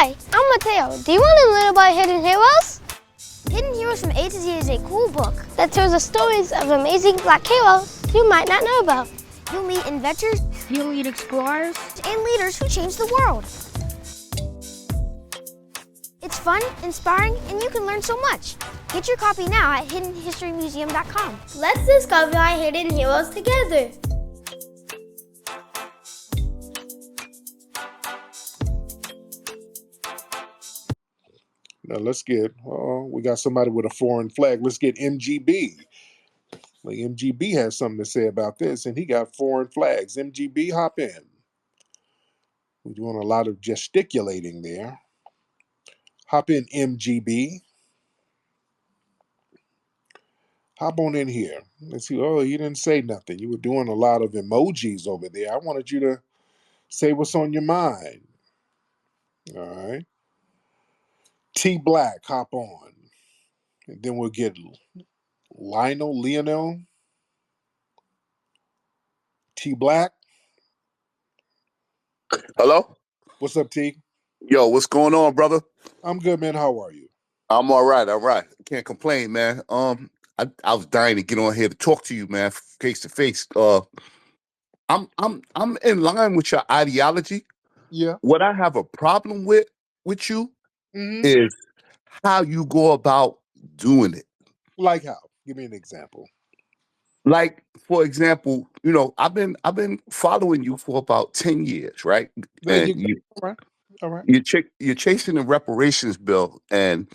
Hi, I'm Mateo. Do you want to learn about Hidden Heroes? Hidden Heroes from A to Z is a cool book that tells the stories of amazing black heroes you might not know about. You'll meet inventors, you'll meet explorers, and leaders who change the world. It's fun, inspiring, and you can learn so much. Get your copy now at hiddenhistorymuseum.com. Let's discover our hidden heroes together. Now let's get, we got somebody with a foreign flag. Let's get MGB. Like MGB has something to say about this, and he got foreign flags. MGB, hop in. We're doing a lot of gesticulating there. Hop in, MGB. Hop on in here. Let's see. Oh, you didn't say nothing. You were doing a lot of emojis over there. I wanted you to say what's on your mind. All right. T Black, hop on. And then we'll get Lionel. T Black. Hello? What's up, T? Yo, what's going on, brother? I'm good, man. How are you? I'm all right. Can't complain, man. I was dying to get on here to talk to you, man, face to face. I'm in line with your ideology. Yeah. What I have a problem with you is how you go about doing it. Like how? Give me an example. Like, for example, you know, I've been following you for about 10 years, right? There And you go. All right. you're chasing the reparations bill, and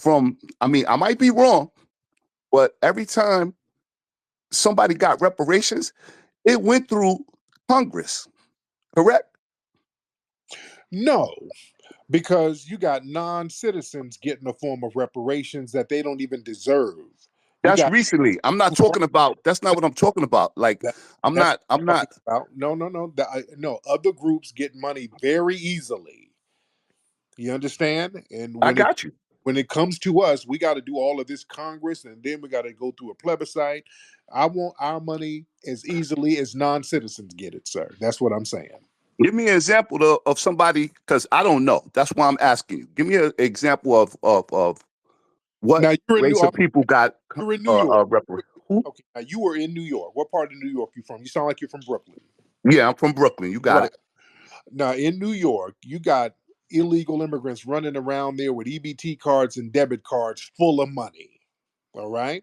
I might be wrong, but every time somebody got reparations, it went through Congress, correct? No, because you got non-citizens getting a form of reparations that they don't even deserve. That's recently. I'm not talking about. That's not what I'm talking about. Like, I'm not. About. No. No, other groups get money very easily. You understand? And I got you. When it comes to us, we got to do all of this Congress, and then we got to go through a plebiscite. I want our money as easily as non-citizens get it, sir. That's what I'm saying. Give me an example of somebody, because I don't know. That's why I'm asking you. Give me an example of what now, race of people got you're in New York. Who? Okay, now you were in New York. What part of New York you from? You sound like you're from Brooklyn. Yeah, I'm from Brooklyn. You got it. Now, in New York, you got illegal immigrants running around there with EBT cards and debit cards full of money. All right?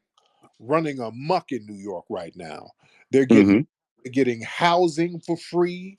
Running amok in New York right now. They're getting housing for free.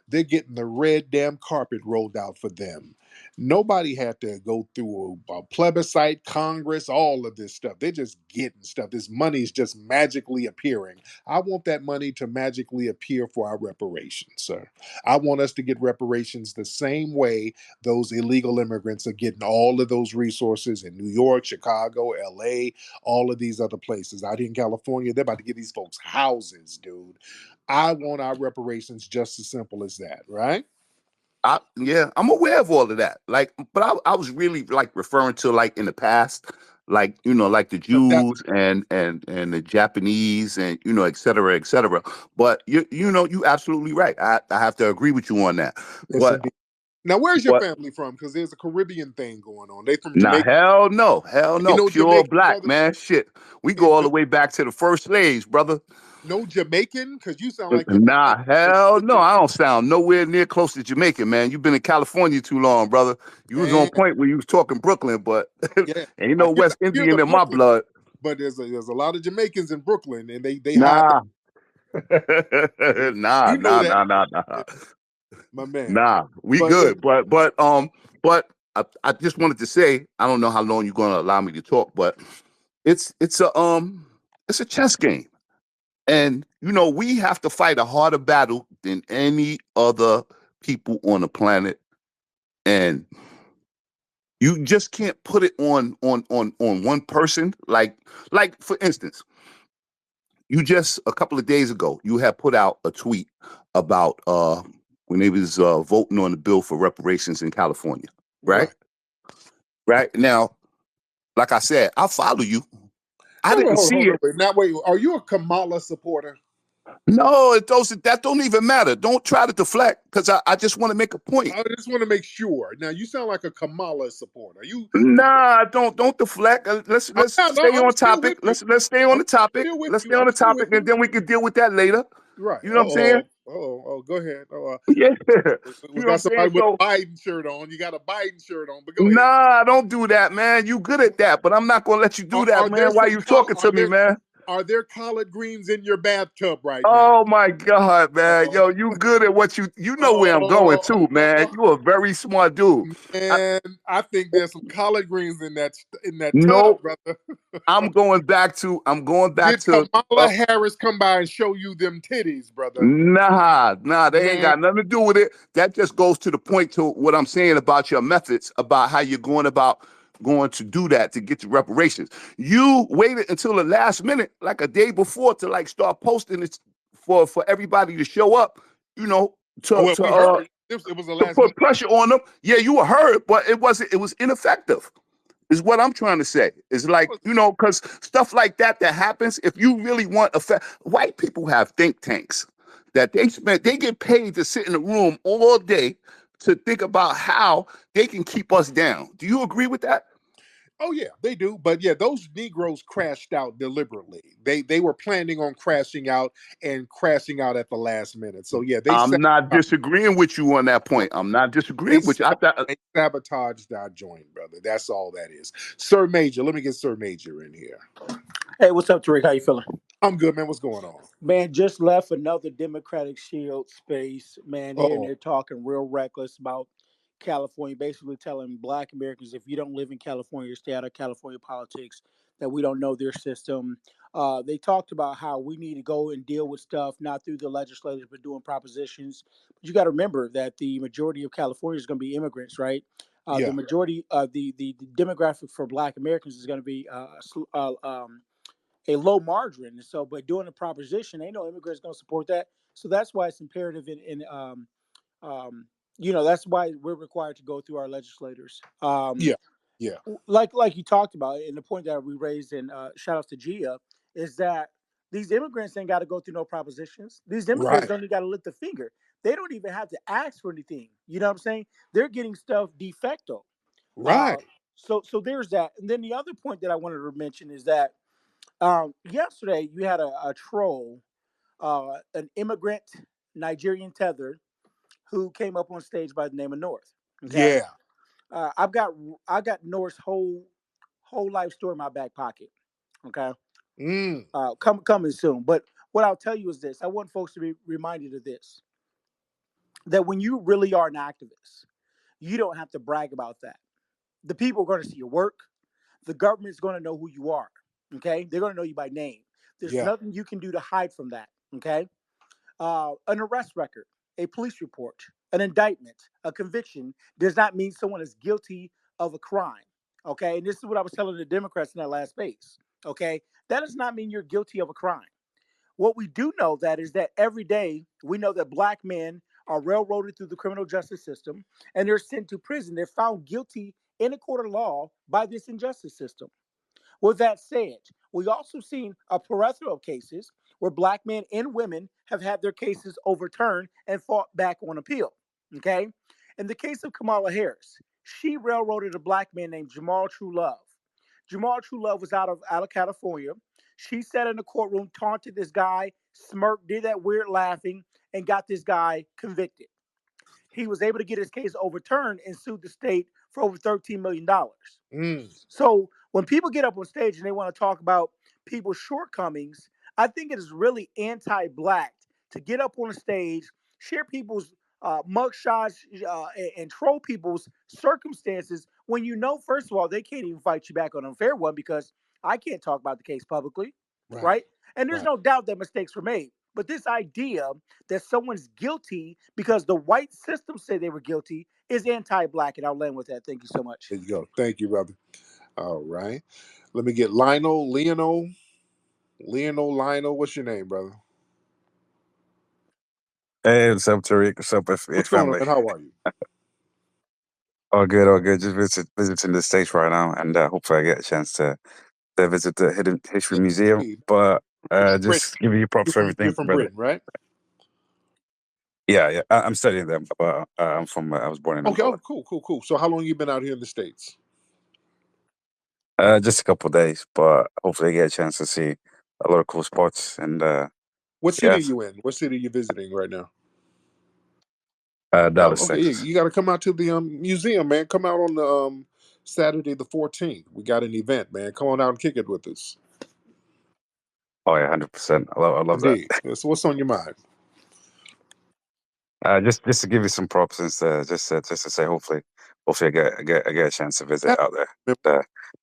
They're getting the red damn carpet rolled out for them. Nobody had to go through a plebiscite, Congress, all of this stuff. They're just getting stuff. This money is just magically appearing. I want that money to magically appear for our reparations, sir. I want us to get reparations the same way those illegal immigrants are getting all of those resources in New York, Chicago, LA, all of these other places. Out here in California, they're about to give these folks houses, dude. I want our reparations just as simple as that, right? I'm aware of all of that. Like, but I was really like referring to like in the past, like, you know, like the Jews and the Japanese and, you know, et cetera, et cetera. But you know, you absolutely right. I have to agree with you on that. Yes, but indeed. Now, where's your family from? Because there's a Caribbean thing going on. They from Nah, Jamaica? hell no. Pure Jamaican black, brother? man. Shit. We go all the way back to the first slaves, brother. No Jamaican? Because you sound like you're Nah, hell no. I don't sound nowhere near close to Jamaican, man. You've been in California too long, brother. You was on point when you was talking Brooklyn, but ain't no West Indian in my blood. But there's a lot of Jamaicans in Brooklyn, and they Nah. Nah. Nah. My man. Nah, we good. But I just wanted to say, I don't know how long you're gonna allow me to talk, but it's a chess game. And, you know, we have to fight a harder battle than any other people on the planet. And you just can't put it on one person. Like, for instance, you just a couple of days ago, you had put out a tweet about when they was voting on the bill for reparations in California. Right? Now, like I said, I follow you. I didn't see it. Now, wait, are you a Kamala supporter? No, it doesn't. That don't even matter. Don't try to deflect, because I just want to make a point. I just want to make sure. Now you sound like a Kamala supporter. You Nah, don't deflect. Let's stay on topic. Let's stay on the topic. Let's stay on the topic, and then we can deal with that later. Right. You know what I'm saying? Oh, go ahead. Yeah. We got somebody with a Biden shirt on. You got a Biden shirt on, but go ahead. Nah, don't do that, man. You good at that, but I'm not gonna let you do that, man. Why you talking to me, man? Are there collard greens in your bathtub right now? Oh my God, man. Yo, you good at what you know where I'm going to, man. You a very smart dude. And I think there's some collard greens in that Nope. tub, brother. I'm going back to Did Kamala Harris come by and show you them titties, brother? Nah, they ain't got nothing to do with it. That just goes to the point to what I'm saying about your methods, about how you're going to do that to get to reparations. You waited until the last minute, like a day before, to like start posting it for everybody to show up, you know, to it was the last put pressure on them. Yeah, you were heard, but it was ineffective. Is what I'm trying to say. It's like, you know, because stuff like that happens, if you really want effect, white people have think tanks that they get paid to sit in a room all day to think about how they can keep us down. Do you agree with that? Oh yeah, they do. But yeah, those Negroes crashed out deliberately. They were planning on crashing out at the last minute. So yeah, I'm not disagreeing with you on that point. I'm not disagreeing with you. They sabotaged our joint, brother. That's all that is. Sir Major, let me get Sir Major in here. Hey, what's up, Tariq? How you feeling? I'm good, man. What's going on? Man, just left another Democratic Shield space. Man, they're talking real reckless about California, basically telling Black Americans, if you don't live in California, stay out of California politics, that we don't know their system. They talked about how we need to go and deal with stuff, not through the legislators, but doing propositions. But you got to remember that the majority of California is going to be immigrants, right? The majority of the demographic for Black Americans is going to be a low margin. So, but doing a proposition, ain't no immigrants going to support that. So that's why it's imperative that's why we're required to go through our legislators. Like you talked about, and the point that we raised, and shout outs to Gia, is that these immigrants ain't got to go through no propositions. These immigrants don't even got to lift the finger. They don't even have to ask for anything. You know what I'm saying? They're getting stuff de facto. Right. So there's that. And then the other point that I wanted to mention is that yesterday you had a troll, an immigrant Nigerian tethered, who came up on stage by the name of North. Okay? Yeah. I got North's whole life story in my back pocket. Okay. Coming soon. But what I'll tell you is this: I want folks to be reminded of this. That when you really are an activist, you don't have to brag about that. The people are going to see your work. The government's going to know who you are. Okay. They're going to know you by name. There's nothing you can do to hide from that. Okay. An arrest record, a police report, an indictment, a conviction does not mean someone is guilty of a crime. Okay. And this is what I was telling the Democrats in that last space. Okay. That does not mean you're guilty of a crime. What we do know that is that every day we know that Black men are railroaded through the criminal justice system and they're sent to prison. They're found guilty in a court of law by this injustice system. With that said, we also seen a plethora of cases where Black men and women have had their cases overturned and fought back on appeal. Okay. In the case of Kamala Harris, she railroaded a Black man named Jamal True Love. Jamal True Love was out of California. She sat in the courtroom, taunted this guy, smirked, did that weird laughing, and got this guy convicted. He was able to get his case overturned and sued the state for over $13 million. So when people get up on stage and they want to talk about people's shortcomings, I think it is really anti-Black to get up on a stage, share people's mugshots, and troll people's circumstances when you know, first of all, they can't even fight you back on an unfair one because I can't talk about the case publicly, right? And there's no doubt that mistakes were made. But this idea that someone's guilty because the white system said they were guilty is anti-Black, and I'll land with that. Thank you so much. There you go. Thank you, brother. All right. Let me get Lionel. What's your name, brother? Hey, what's up, Tariq? What's up, What's family? going on, man? How are you? All good, all good. Just visiting the States right now, and hopefully I get a chance to visit the Hidden History Museum. But Britain. Just give you props for You're everything, from brother. Britain, right? Yeah. I'm studying them, but I'm from. I was born in Okay. Oh, Angola. cool. So how long you been out here in the States? Just a couple of days, but hopefully I get a chance to see a lot of cool spots. And What city are yes, you in? What city are you visiting right now? Oh, Dallas, okay. Yeah, Texas. you got to come out to the museum, man. Come out on the Saturday the 14th. We got an event, man. Come on out and kick it with us. Oh yeah, 100%. I love that. Indeed. Yeah, so what's on your mind? Just to give you some props and just to say, hopefully I get a chance to visit out there.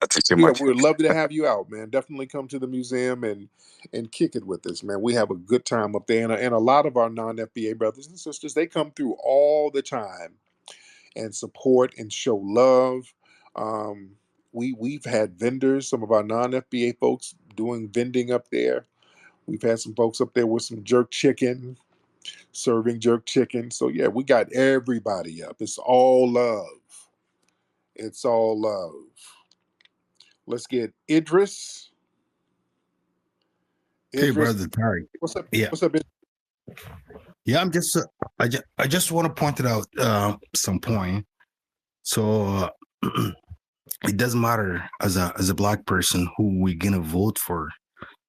Not too Yeah, much. we would love to have you out, man. Definitely come to the museum and kick it with us, man. We have a good time up there, and a lot of our non-FBA brothers and sisters, they come through all the time and support and show love. Um, we've had vendors, some of our non-FBA folks doing vending up there. We've had some folks up there with some jerk chicken, serving jerk chicken. So yeah, we got everybody up. It's all love. It's all love. Let's get Idris. Hey, Idris, brother Tariq. what's up? Yeah, What's up? yeah. I just want to point it out some point. So it doesn't matter as a black person who we're gonna vote for.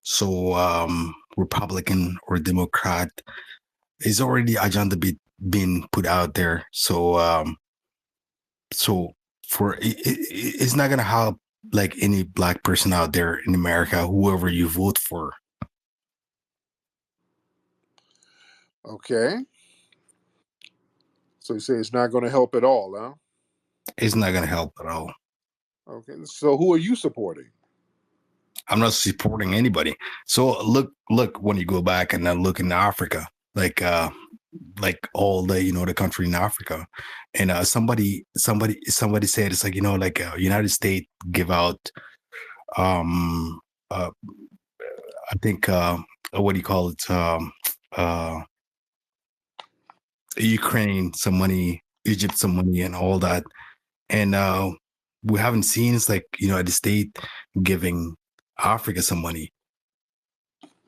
So Republican or Democrat is already agenda being put out there. So for it's not gonna help like any black person out there in America, whoever you vote for. Okay. So you say it's not going to help at all, huh? It's not gonna help at all. Okay. So who are you supporting? I'm not supporting anybody. So look when you go back and then look in Africa, like all the the country in Africa, and somebody said it's like like United States give out uh I think what do you call it Ukraine some money, Egypt some money, and all that, and we haven't seen it's like the state giving Africa some money.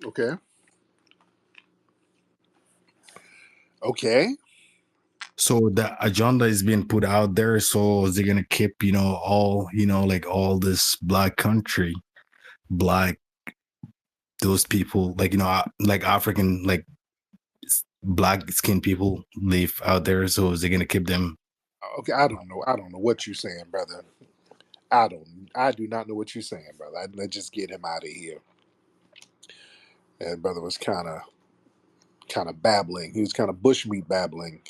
Okay. Okay. So the agenda is being put out there. So they're gonna keep, all, like all this black country, black those people, like like African, like black skinned people live out there. So they're gonna keep them. Okay. I don't know. I don't know what you're saying, brother. I don't. I do not know what you're saying, brother. Let's just get him out of here. And brother was kind of babbling. He was kind of bushmeat babbling.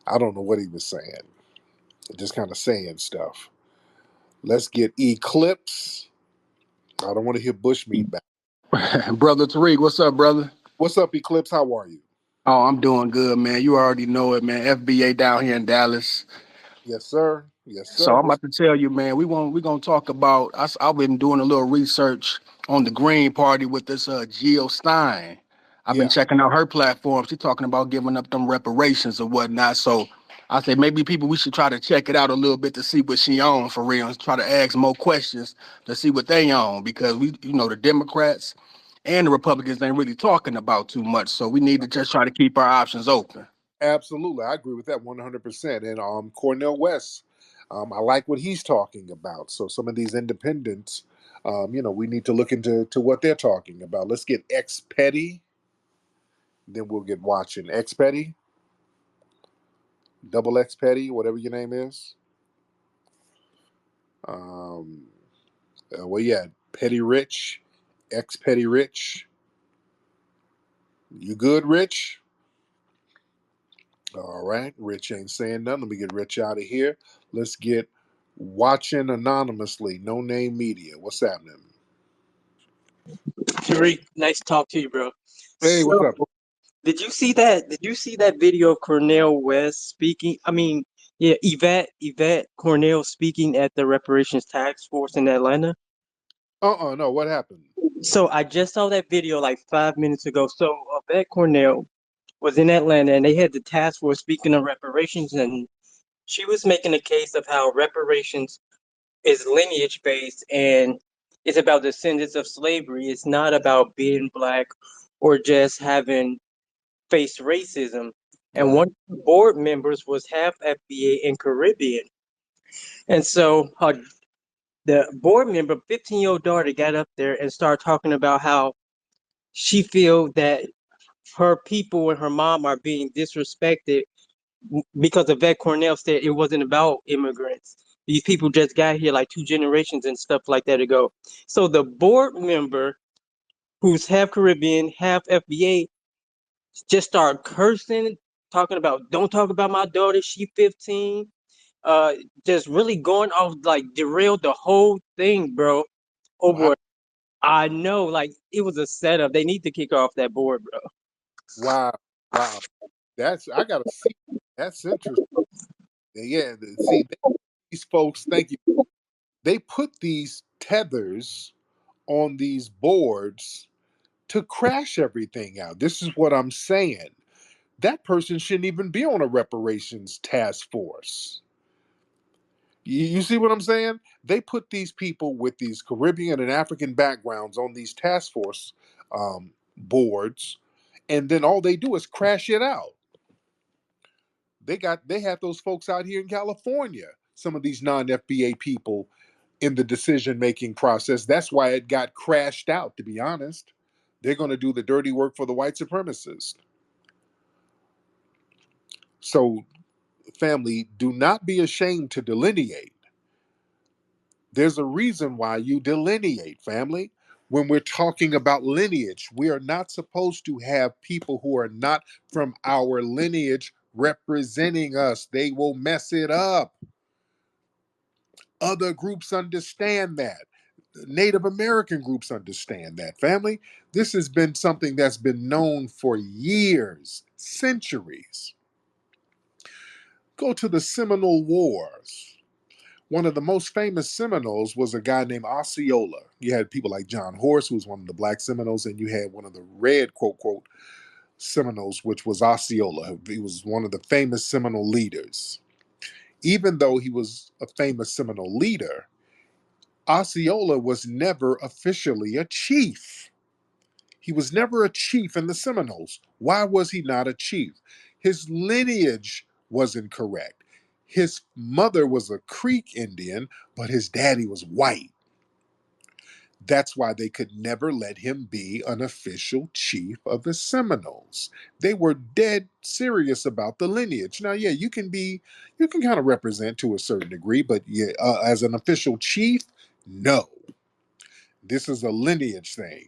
I don't know what he was saying. Just kind of saying stuff. Let's get Eclipse. I don't want to hear bushmeat back. Brother Tariq, what's up, brother? What's up, Eclipse? How are you? Oh, I'm doing good, man. You already know it, man. FBA down here in Dallas. Yes, sir. Yes, So sir. I'm about to tell you, man. We're gonna talk about. I've been doing a little research on the Green Party with this Jill Stein. I've been Yeah, checking out her platform. She's talking about giving up them reparations or whatnot. So I say maybe people we should try to check it out a little bit to see what she on for real, and try to ask more questions to see what they on, because the Democrats and the Republicans ain't really talking about too much. So we need to just try to keep our options open. absolutely. I agree with that 100%. And Cornel West, I like what he's talking about. So some of these independents, we need to look into what they're talking about. Let's get X Petty, then we'll get watching X Petty, double X Petty, whatever your name is. Um, yeah, Petty Rich, X Petty Rich. You good, Rich? All right, Rich ain't saying nothing. Let me get Rich out of here. Let's get watching anonymously, no name media. What's happening? Tariq, nice to talk to you, bro. Hey, what's So, up? did you see that? Did you see that video of Cornel West speaking? I mean, yeah, Yvette Cornell speaking at the Reparations Task Force in Atlanta. No. What happened? So I just saw that video like 5 minutes ago. So Yvette Cornell was in Atlanta, and they had the task force speaking of reparations, and she was making a case of how reparations is lineage based, and It's about descendants of slavery. It's not about being black or just having faced racism. And Right. one of the board members was half FBA and Caribbean. And so the board member, 15-year-old daughter, got up there and started talking about how she feel that her people and her mom are being disrespected because Yvette Cornell said it wasn't about immigrants. These people just got here like 2 generations and stuff like that ago. So the board member, who's half Caribbean, half FBA, just started cursing, talking about, don't talk about my daughter, she 15. Just really going off, like derailed the whole thing, bro. Wow. Over, I know, like it was a setup. They need to kick her off that board, bro. Wow. Wow. I gotta see. That's interesting. Yeah. See, these folks. Thank you. They put these tethers on these boards to crash everything out. This is what I'm saying. That person shouldn't even be on a reparations task force. You see what I'm saying? They put these people with these Caribbean and African backgrounds on these task force boards, and then all they do is crash it out. They have those folks out here in California, some of these non-FBA people in the decision making process. That's why it got crashed out, to be honest. They're going to do the dirty work for the white supremacists. So, family, do not be ashamed to delineate. There's a reason why you delineate, family. When we're talking about lineage, we are not supposed to have people who are not from our lineage representing us. They will mess it up. Other groups understand that. Native American groups understand that, family. This has been something that's been known for years, centuries. Go to the Seminole Wars. One of the most famous Seminoles was a guy named Osceola. You had people like John Horse, who was one of the black Seminoles, and you had one of the red, quote, quote, Seminoles, which was Osceola. He was one of the famous Seminole leaders. Even though he was a famous Seminole leader, Osceola was never officially a chief. He was never a chief in the Seminoles. Why was he not a chief? His lineage wasn't correct. His mother was a Creek Indian, but his daddy was white. That's why they could never let him be an official chief of the Seminoles. They were dead serious about the lineage. Now, yeah, you can kind of represent to a certain degree, but yeah, as an official chief, no. This is a lineage thing.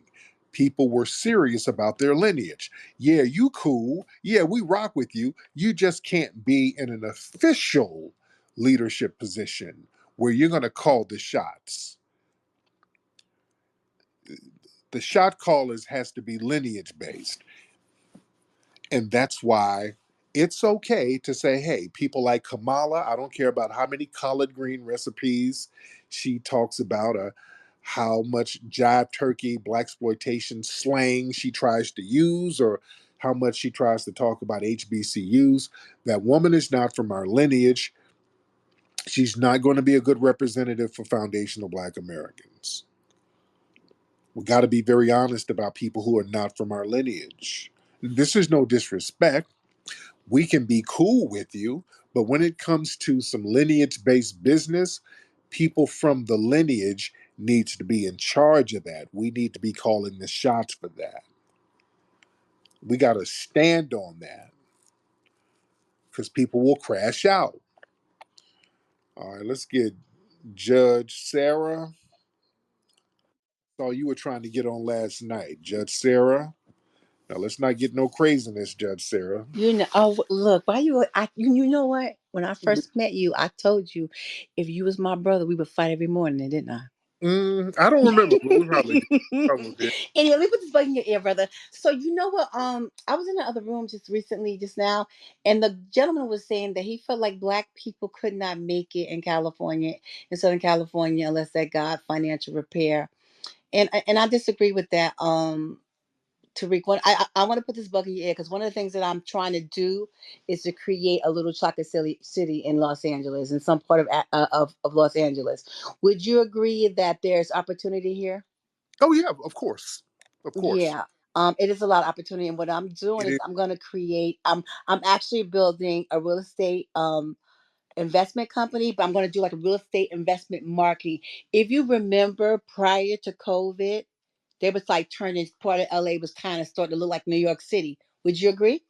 People were serious about their lineage. Yeah, you cool. Yeah, we rock with you. You just can't be in an official leadership position where you're going to call the shots. The shot callers has to be lineage based. And that's why it's okay to say, hey, people like Kamala, I don't care about how many collard green recipes she talks about, how much jive turkey, blaxploitation slang she tries to use, or how much she tries to talk about HBCUs. That woman is not from our lineage. She's not going to be a good representative for foundational Black Americans. We got to be very honest about people who are not from our lineage. This is no disrespect. We can be cool with you, but when it comes to some lineage based business, people from the lineage needs to be in charge of that. We need to be calling the shots for that. We got to stand on that because people will crash out. All right, let's get Judge Sarah. Saw you were trying to get on last night, Judge Sarah. Now let's not get no craziness, Judge Sarah. You know, oh look, why you know what? When I first met you, I told you if you was my brother, we would fight every morning, didn't I? I don't remember, but we probably did. Probably did. Anyway, let me put this bug in your ear, brother. So you know what? I was in the other room just recently, just now, and the gentleman was saying that he felt like Black people could not make it in California, in Southern California, unless they got financial repair, and I disagree with that. Tariq, I want to put this bug in your ear because one of the things that I'm trying to do is to create a little chocolate city in Los Angeles, in some part of Los Angeles. Would you agree that there's opportunity here? Oh yeah, of course, of course. Yeah. It is a lot of opportunity, and what I'm doing It is is. I'm going to create. I'm actually building a real estate investment company, but I'm going to do like a real estate investment marketing. If you remember, prior to COVID, they was like turning part of LA was kind of starting to look like New York City. Would you agree?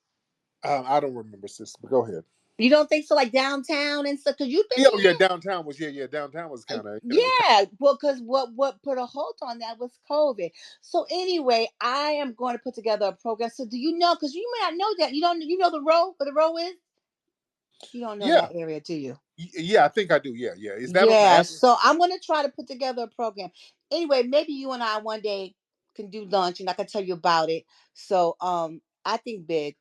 I don't remember, sis. But go ahead. You don't think so, like downtown and stuff? Because you've been Yeah, oh, yeah. Downtown was Downtown was kind of yeah. Well, because what put a hold on that was COVID. So anyway, I am going to put together a program. So do you know? Because you may not know that. You know the row where the row is. You don't know yeah, that area, do you? yeah. I think I do. Yeah, yeah. Is that on the Yeah, app? so I'm gonna try to put together a program. Anyway, maybe you and I one day can do lunch and I can tell you about it. So I think big.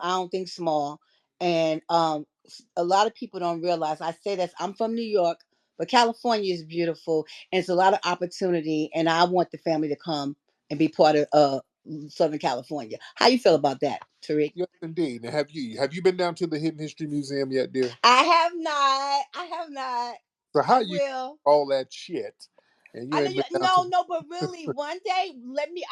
I don't think small. And a lot of people don't realize I say this, I'm from New York, but California is beautiful and it's a lot of opportunity and I want the family to come and be part of Southern California. How you feel about that, Tariq? Yes, indeed. Now, have you been down to the Hidden History Museum yet, dear? I have not. I have not. So how I you will. all that shit, and you I know ain't you, been down to? no, but really, one day,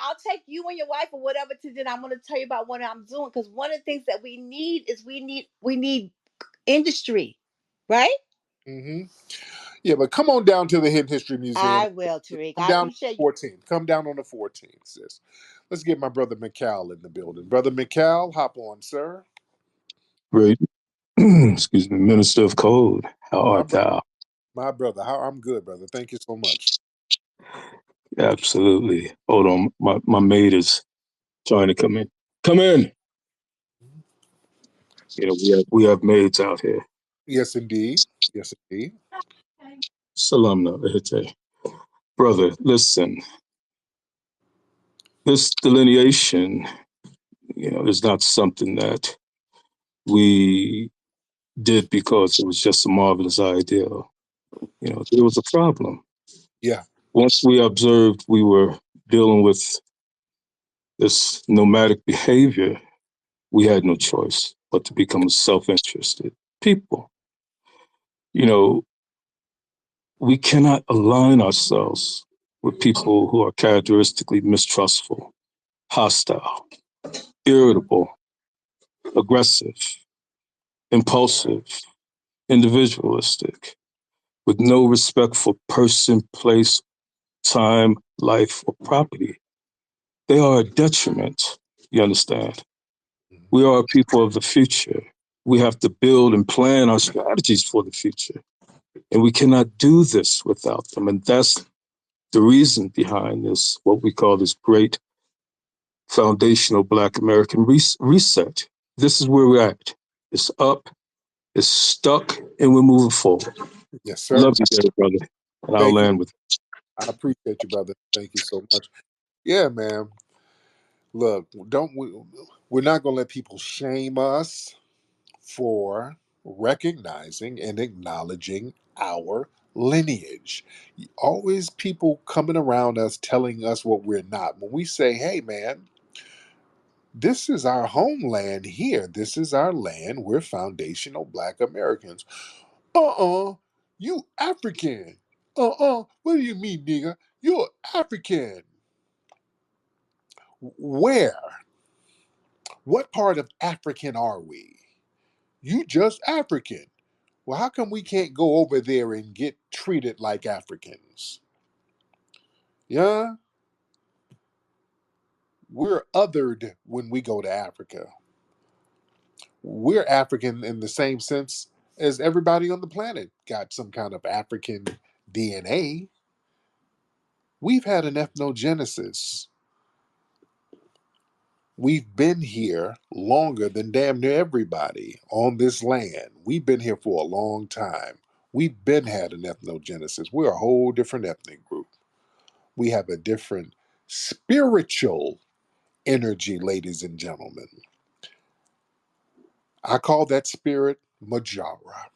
I'll take you and your wife or whatever to dinner. I'm going to tell you about what I'm doing because one of the things that we need is we need industry, right? Hmm. Yeah, but come on down to the Hidden History Museum. I will, Tariq. Come I down on appreciate the 14th. Come down on the 14th, sis. Let's get my brother McCall in the building. Brother McCall, hop on, sir. Great. Excuse me, Minister of Code. How My art brother, thou? my brother. How I'm good, brother. Thank you so much. Absolutely. Hold on. My maid is trying to come in. Come in. You know, we have maids out here. Yes, indeed. Yes, indeed. Salamna Ehete. Brother, listen, this delineation, is not something that we did because it was just a marvelous idea. There was a problem. Yeah. Once we observed we were dealing with this nomadic behavior, we had no choice but to become self-interested people. You know, we cannot align ourselves with people who are characteristically mistrustful, hostile, irritable, aggressive, impulsive, individualistic, with no respect for person, place, time, life, or property. They are a detriment, you understand? We are a people of the future. We have to build and plan our strategies for the future. And we cannot do this without them. And that's the reason behind this, what we call this great foundational Black American reset. This is where we're at. It's up, it's stuck, and we're moving forward. Yes, sir. Love you, dear brother. And I'll Thank you. land with I appreciate you, brother. Thank you so much. Yeah, man. Look, we're not gonna let people shame us for recognizing and acknowledging our lineage. Always people coming around us telling us what we're not. When we say, hey, man, this is our homeland here, this is our land, we're foundational Black Americans. You African. What do you mean, nigga? You're African. Where? What part of African are we? You just African. Well, how come we can't go over there and get treated like Africans? Yeah, we're othered when we go to Africa. We're African in the same sense as everybody on the planet got some kind of African DNA. We've had an ethnogenesis. We've been here longer than damn near everybody on this land. We've been here for a long time. We've been had an ethnogenesis. We're a whole different ethnic group. We have a different spiritual energy, ladies and gentlemen. I call that spirit Majara.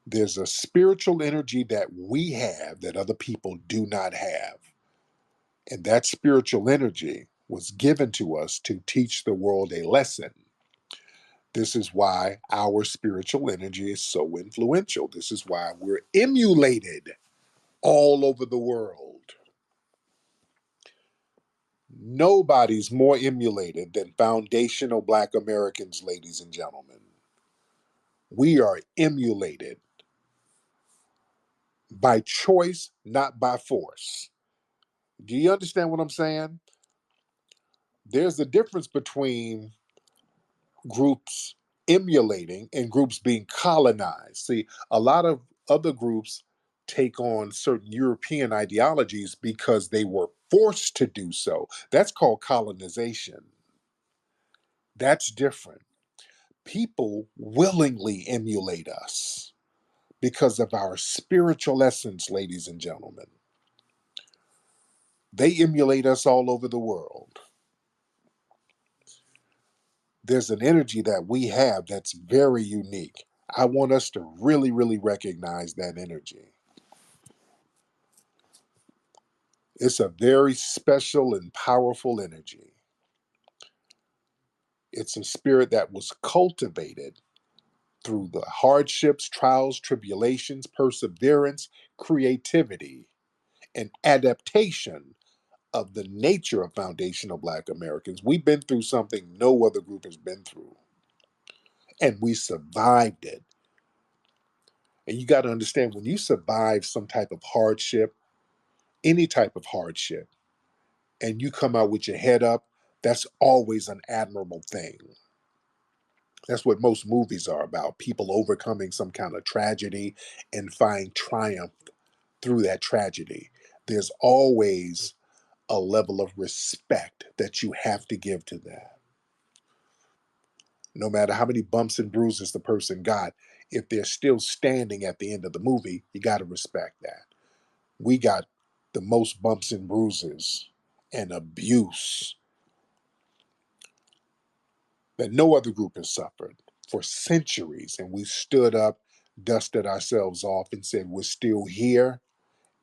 There's a spiritual energy that we have that other people do not have. And that spiritual energy, was given to us to teach the world a lesson. This is why our spiritual energy is so influential. This is why we're emulated all over the world. Nobody's more emulated than foundational Black Americans, ladies and gentlemen. We are emulated by choice, not by force. Do you understand what I'm saying? There's a difference between groups emulating and groups being colonized. See, a lot of other groups take on certain European ideologies because they were forced to do so. That's called colonization. That's different. People willingly emulate us because of our spiritual essence, ladies and gentlemen. They emulate us all over the world. There's an energy that we have that's very unique. I want us to really, really recognize that energy. It's a very special and powerful energy. It's a spirit that was cultivated through the hardships, trials, tribulations, perseverance, creativity, and adaptation of the nature of foundational Black Americans. We've been through something no other group has been through, and we survived it. And you got to understand, when you survive some type of hardship, any type of hardship, and you come out with your head up, that's always an admirable thing. That's what most movies are about, people overcoming some kind of tragedy and find triumph through that tragedy. There's always a level of respect that you have to give to that. No matter how many bumps and bruises the person got, if they're still standing at the end of the movie, you got to respect that. We got the most bumps and bruises and abuse that no other group has suffered for centuries. And we stood up, dusted ourselves off, and said, we're still here.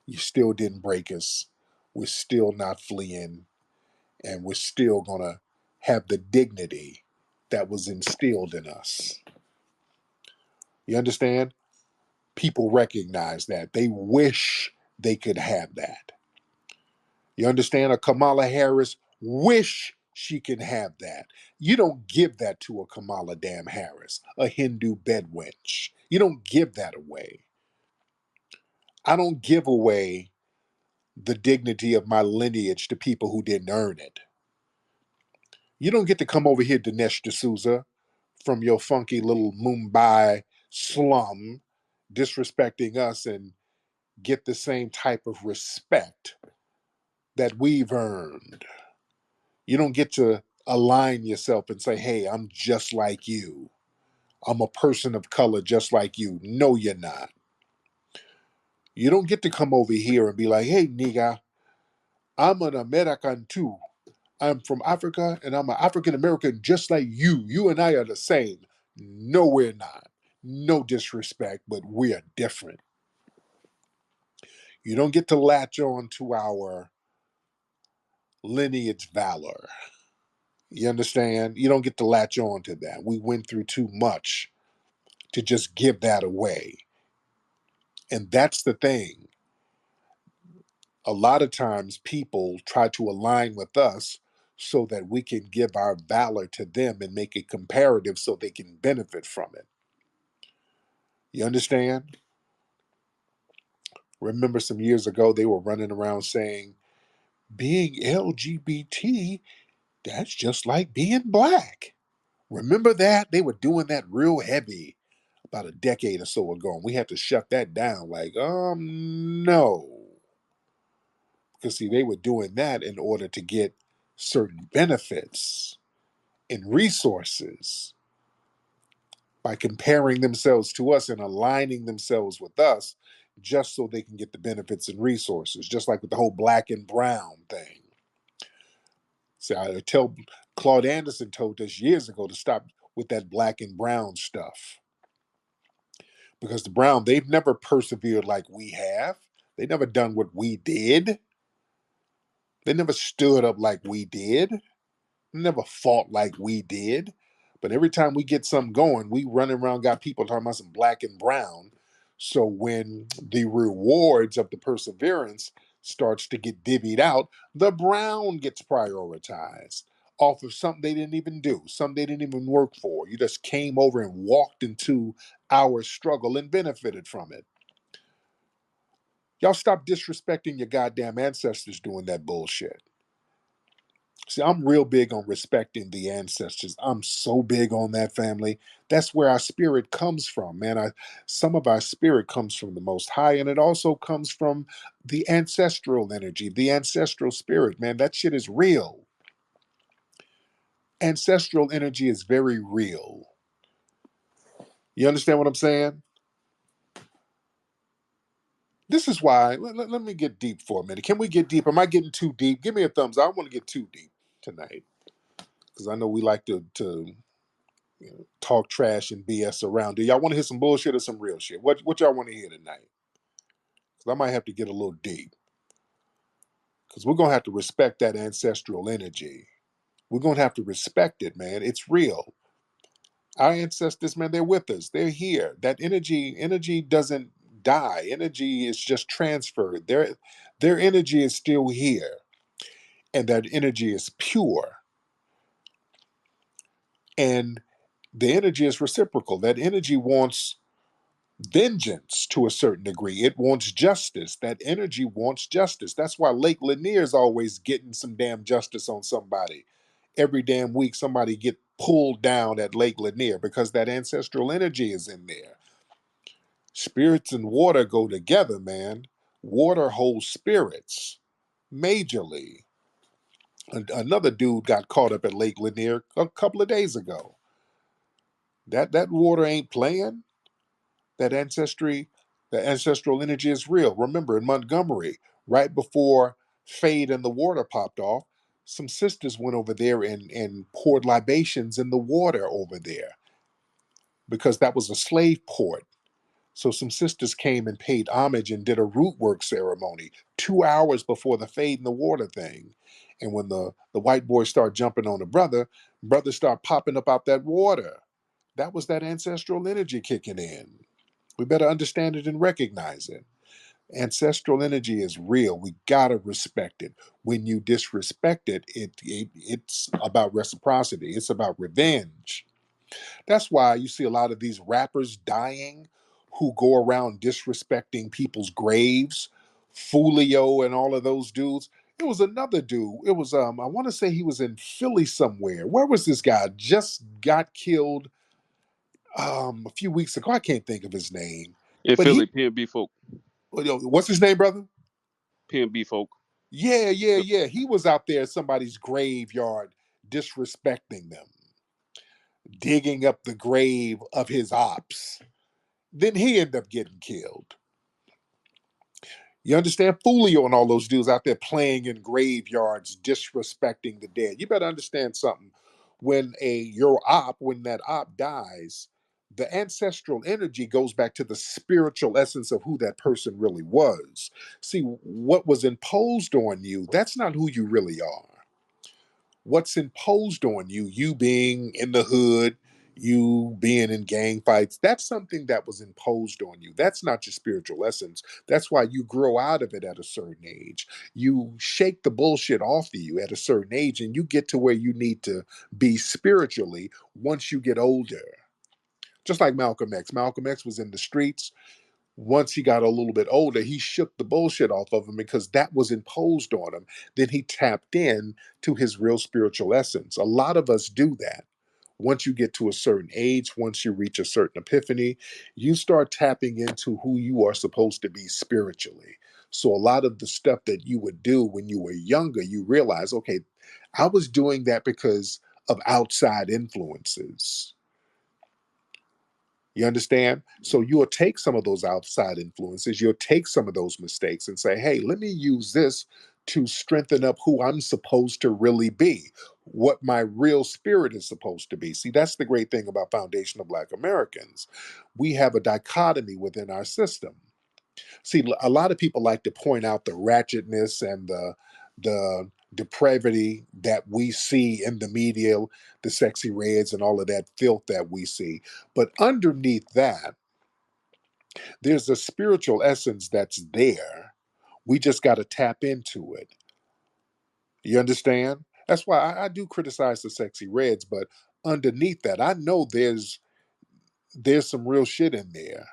You still didn't break us. We're still not fleeing. And we're still going to have the dignity that was instilled in us. You understand? People recognize that. They wish they could have that. You understand? A Kamala Harris wish she can have that. You don't give that to a Kamala damn Harris, a Hindu bedwench. You don't give that away. I don't give away the dignity of my lineage to people who didn't earn it. You don't get to come over here, Dinesh D'Souza, from your funky little Mumbai slum, disrespecting us and get the same type of respect that we've earned. You don't get to align yourself and say, hey, I'm just like you. I'm a person of color just like you. No, you're not. You don't get to come over here and be like, hey, nigga, I'm an American too. I'm from Africa and I'm an African American just like you. You and I are the same. No, we're not. No disrespect, but we're different. You don't get to latch on to our lineage valor. You understand? You don't get to latch on to that. We went through too much to just give that away. And that's the thing. A lot of times people try to align with us so that we can give our valor to them and make it comparative so they can benefit from it. You understand? Remember some years ago, they were running around saying, being LGBT, that's just like being Black. Remember that? They were doing that real heavy about a decade or so ago. And we had to shut that down. Like, no. Because, see, they were doing that in order to get certain benefits and resources by comparing themselves to us and aligning themselves with us just so they can get the benefits and resources, just like with the whole black and brown thing. See, I tell Claude Anderson told us years ago to stop with that black and brown stuff. Because the brown, they've never persevered like we have. They never done what we did. They never stood up like we did. Never fought like we did. But every time we get something going, we run around, got people talking about some black and brown. So when the rewards of the perseverance starts to get divvied out, the brown gets prioritized off of something they didn't even do, something they didn't even work for. You just came over and walked into our struggle and benefited from it. Y'all stop disrespecting your goddamn ancestors doing that bullshit. See, I'm real big on respecting the ancestors. I'm so big on that, family. That's where our spirit comes from, man. Some of our spirit comes from the Most High, and it also comes from the ancestral energy, the ancestral spirit, man. That shit is real. Ancestral energy is very real. You understand what I'm saying? This is why, let me get deep for a minute. Can we get deep? Am I getting too deep? Give me a thumbs up. I don't want to get too deep tonight because I know we like to talk trash and BS around. Do y'all want to hear some bullshit or some real shit? What y'all want to hear tonight? Because I might have to get a little deep. Because we're gonna have to respect that ancestral energy. We're gonna have to respect it, man. It's real. Our ancestors, man, they're with us. They're here. That energy doesn't die. Energy is just transferred. Their energy is still here, and that energy is pure. And the energy is reciprocal. That energy wants vengeance to a certain degree. It wants justice. That energy wants justice. That's why Lake Lanier is always getting some damn justice on somebody. Every damn week, somebody get pulled down at Lake Lanier because that ancestral energy is in there. Spirits and water go together, man. Water holds spirits majorly. Another dude got caught up at Lake Lanier a couple of days ago. That water ain't playing. That the ancestral energy is real. Remember, in Montgomery, right before Fade and the water popped off, some sisters went over there and poured libations in the water over there because that was a slave port. So some sisters came and paid homage and did a root work ceremony 2 hours before the Fade in the water thing. And when the white boys start jumping on the brother start popping up out that water. That was that ancestral energy kicking in. We better understand it and recognize it. Ancestral energy is real. We gotta respect it. When you disrespect it, it's about reciprocity. It's about revenge. That's why you see a lot of these rappers dying who go around disrespecting people's graves. Foolio and all of those dudes. It was another dude. It was I want to say he was in Philly somewhere. Where was this guy? Just got killed a few weeks ago. I can't think of his name. In But Philly, PNB folk. what's his name, brother? PNB folk. Yeah. He was out there at somebody's graveyard disrespecting them, digging up the grave of his ops. Then he ended up getting killed. You understand? Foolio and all those dudes out there playing in graveyards, disrespecting the dead. You better understand something. When when that op dies, the ancestral energy goes back to the spiritual essence of who that person really was. See, what was imposed on you, that's not who you really are. What's imposed on you, you being in the hood, you being in gang fights, that's something that was imposed on you. That's not your spiritual essence. That's why you grow out of it at a certain age. You shake the bullshit off of you at a certain age and you get to where you need to be spiritually once you get older. Just like Malcolm X. Malcolm X was in the streets. Once he got a little bit older, he shook the bullshit off of him because that was imposed on him. Then he tapped in to his real spiritual essence. A lot of us do that. Once you get to a certain age, once you reach a certain epiphany, you start tapping into who you are supposed to be spiritually. So a lot of the stuff that you would do when you were younger, you realize, okay, I was doing that because of outside influences. You understand? So you'll take some of those outside influences, you'll take some of those mistakes and say, hey, let me use this to strengthen up who I'm supposed to really be, what my real spirit is supposed to be. See, that's the great thing about Foundation of Black Americans. We have a dichotomy within our system. See, a lot of people like to point out the ratchetness and the depravity that we see in the media, the sexy reds and all of that filth that we see. But underneath that, there's a spiritual essence that's there. We just got to tap into it. You understand? That's why I do criticize the sexy reds, but underneath that, I know there's some real shit in there.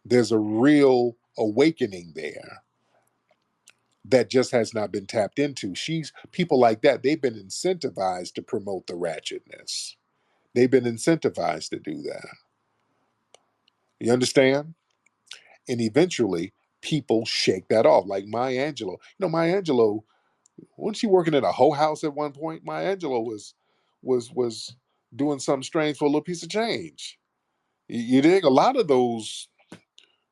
There's a real awakening there that just has not been tapped into. People like that, they've been incentivized to promote the ratchetness. They've been incentivized to do that. You understand? And eventually people shake that off. Like Maya Angelou. Maya Angelou, wasn't she working at a hoe house at one point? Maya Angelou was doing something strange for a little piece of change. You dig? A lot of those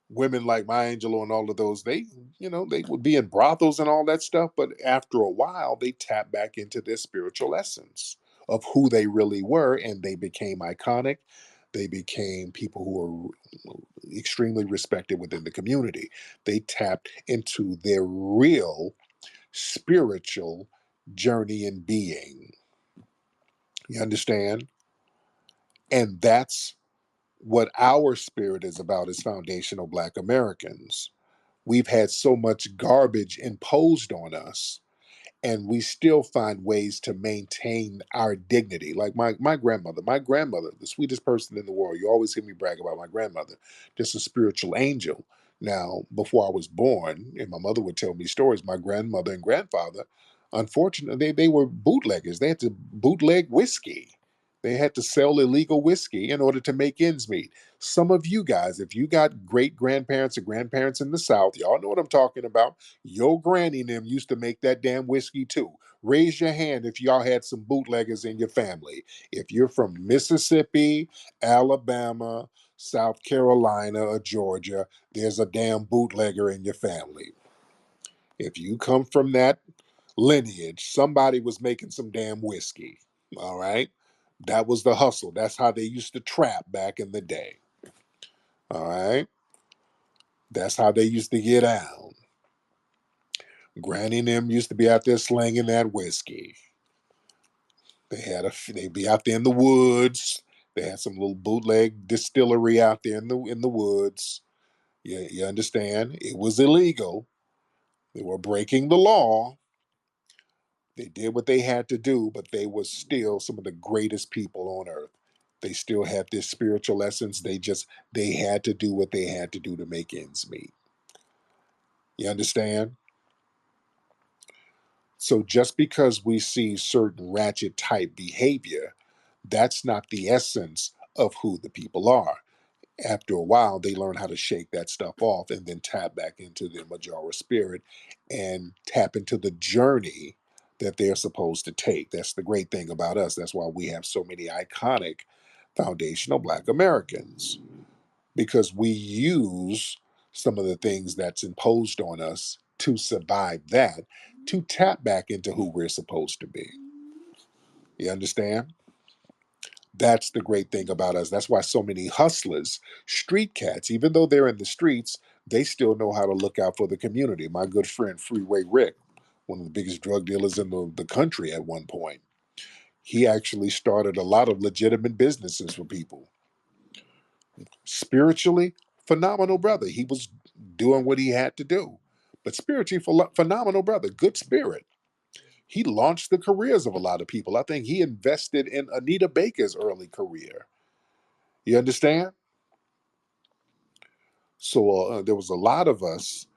women like Maya Angelou and all of those, they would be in brothels and all that stuff, but after a while, they tap back into their spiritual essence of who they really were, and they became iconic. They became people who were extremely respected within the community. They tapped into their real spiritual journey and being. You understand? And that's what our spirit is about as foundational Black Americans. We've had so much garbage imposed on us, and we still find ways to maintain our dignity. Like my grandmother, the sweetest person in the world. You always hear me brag about my grandmother, just a spiritual angel. Now, before I was born, and my mother would tell me stories, my grandmother and grandfather, unfortunately, they were bootleggers. They had to bootleg whiskey. They had to sell illegal whiskey in order to make ends meet. Some of you guys, if you got great grandparents or grandparents in the South, y'all know what I'm talking about. Your granny and them used to make that damn whiskey too. Raise your hand if y'all had some bootleggers in your family. If you're from Mississippi, Alabama, South Carolina, or Georgia, there's a damn bootlegger in your family. If you come from that lineage, somebody was making some damn whiskey. All right? That was the hustle. That's how they used to trap back in the day. All right? That's how they used to get out. Granny and them used to be out there slanging that whiskey. They'd be out there in the woods. They had some little bootleg distillery out there in the woods. You understand? It was illegal. They were breaking the law. They did what they had to do, but they were still some of the greatest people on earth. They still had this spiritual essence. They had to do what they had to do to make ends meet. You understand? So just because we see certain ratchet type behavior, that's not the essence of who the people are. After a while, they learn how to shake that stuff off and then tap back into their Majora spirit and tap into the journey that they're supposed to take. That's the great thing about us. That's why we have so many iconic foundational Black Americans, because we use some of the things that's imposed on us to survive that, to tap back into who we're supposed to be. You understand? That's the great thing about us. That's why so many hustlers, street cats, even though they're in the streets, they still know how to look out for the community. My good friend Freeway Rick, one of the biggest drug dealers in the country at one point, he actually started a lot of legitimate businesses for people. Spiritually, phenomenal brother. He was doing what he had to do. But spiritually, phenomenal brother, good spirit. He launched the careers of a lot of people. I think he invested in Anita Baker's early career. You understand? So there was a lot of us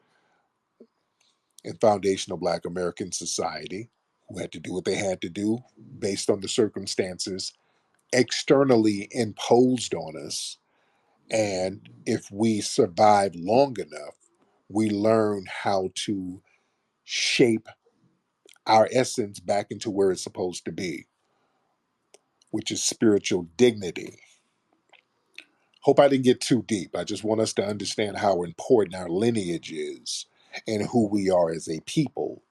in foundational Black American society who had to do what they had to do based on the circumstances externally imposed on us. And if we survive long enough, we learn how to shape our essence back into where it's supposed to be, which is spiritual dignity. Hope I didn't get too deep. I just want us to understand how important our lineage is and who we are as a people.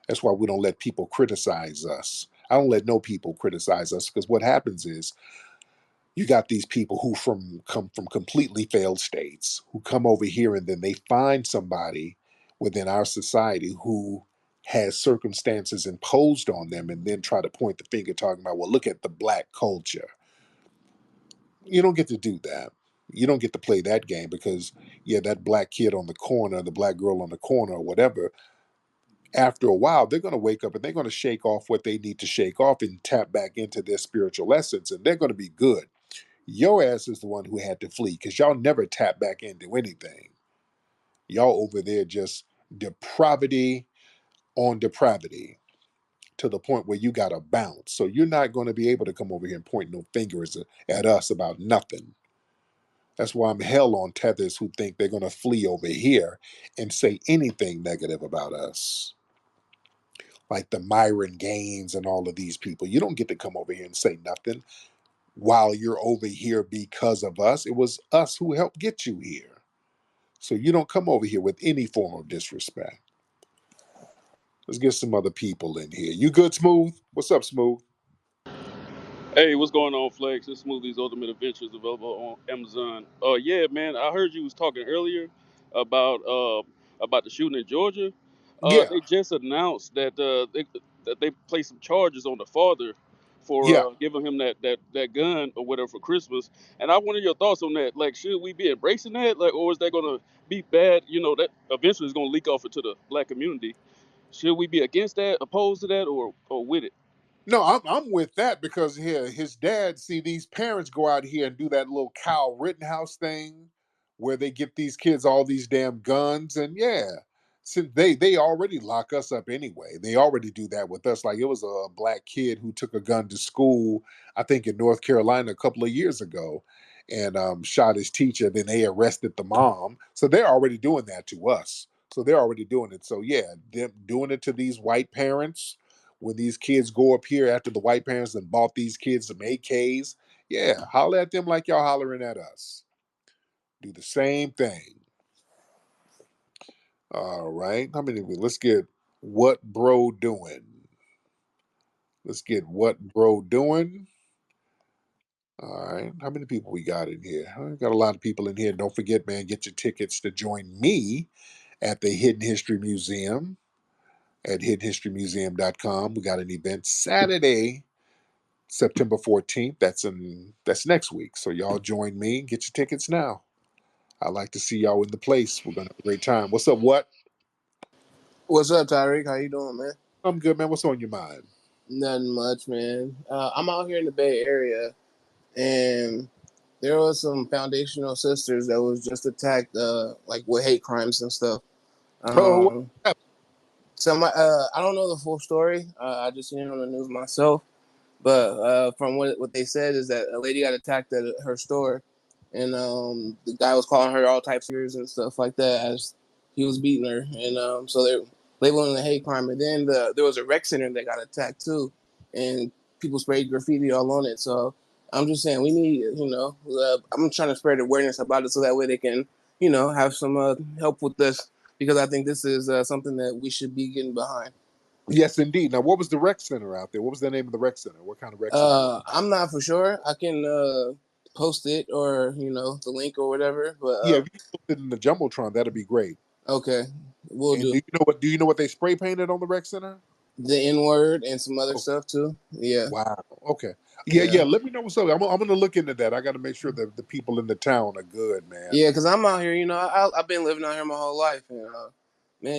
That's why we don't let people criticize us. I don't let no people criticize us, because what happens is you got these people who come from completely failed states, who come over here and then they find somebody within our society who has circumstances imposed on them and then try to point the finger talking about, well, look at the black culture. You don't get to do that. You don't get to play that game because, yeah, that black kid on the corner, the black girl on the corner or whatever, after a while, they're going to wake up and they're going to shake off what they need to shake off and tap back into their spiritual essence, and they're going to be good. Your ass is the one who had to flee because y'all never tap back into anything. Y'all over there just depravity on depravity to the point where you got to bounce. So you're not going to be able to come over here and point no fingers at us about nothing. That's why I'm hell on tethers who think they're going to flee over here and say anything negative about us. Like the Myron Gaines and all of these people. You don't get to come over here and say nothing while you're over here because of us. It was us who helped get you here. So you don't come over here with any form of disrespect. Let's get some other people in here. You good, Smooth? What's up, Smooth? Hey, what's going on, Flex? It's Smoothie's Ultimate Adventures available on Amazon. Yeah, man, I heard you was talking earlier about the shooting in Georgia. Yeah, They just announced that they placed some charges on the father for yeah. giving him that gun or whatever for Christmas. And I wanted your thoughts on that. Like, should we be embracing that? Like, or is that gonna be bad? You know, that eventually is gonna leak off into the black community. Should we be against that, opposed to that, or with it? No, I'm with that because here his dad, see these parents go out here and do that little Kyle Rittenhouse thing where they get these kids all these damn guns, and yeah, since they already lock us up anyway. They already do that with us. Like it was a black kid who took a gun to school, I think in North Carolina a couple of years ago, and shot his teacher. Then they arrested the mom. So they're already doing that to us. So they're already doing it. So yeah, them doing it to these white parents when these kids go up here after the white parents and bought these kids some AKs, yeah, holler at them like y'all hollering at us. Do the same thing. All right. How many? Let's get what bro doing. Let's get what bro doing. All right. How many people we got in here? We got a lot of people in here. Don't forget, man, get your tickets to join me at the Hidden History Museum at hiddenhistorymuseum.com. We got an event Saturday, September 14th. That's next week. So y'all join me. Get your tickets now. I'd like to see y'all in the place. We're gonna have a great time. What's up? What? What's up, Tariq? How you doing, man? I'm good, man. What's on your mind? Nothing much, man. I'm out here in the Bay Area, and there was some foundational sisters that was just attacked, like with hate crimes and stuff. Oh, what Um, happened? I don't know the full story. I just seen it on the news myself. But from what they said is that a lady got attacked at her store, and the guy was calling her all types of names and stuff like that as he was beating her, and so they're labeling it a hate crime. And then there was a rec center that got attacked too, and people sprayed graffiti all on it. So I'm just saying we need, I'm trying to spread awareness about it so that way they can, have some help with this because I think this is something that we should be getting behind. Yes, indeed. Now, what was the rec center out there? What was the name of the rec center? What kind of rec center? I'm not for sure. I can post it or the link or whatever. But Yeah, if you put it in the jumbotron, that'd be great. okay, we'll And do do you know what? Do you know what they spray painted on the rec center? the N word and some other Oh, stuff too. Yeah, wow. Okay. Yeah, yeah, yeah. Let me know what's up. I'm gonna look into that. I got to make sure that the people in the town are good, man. yeah. Because I'm out here. I've been living out here my whole life, and man,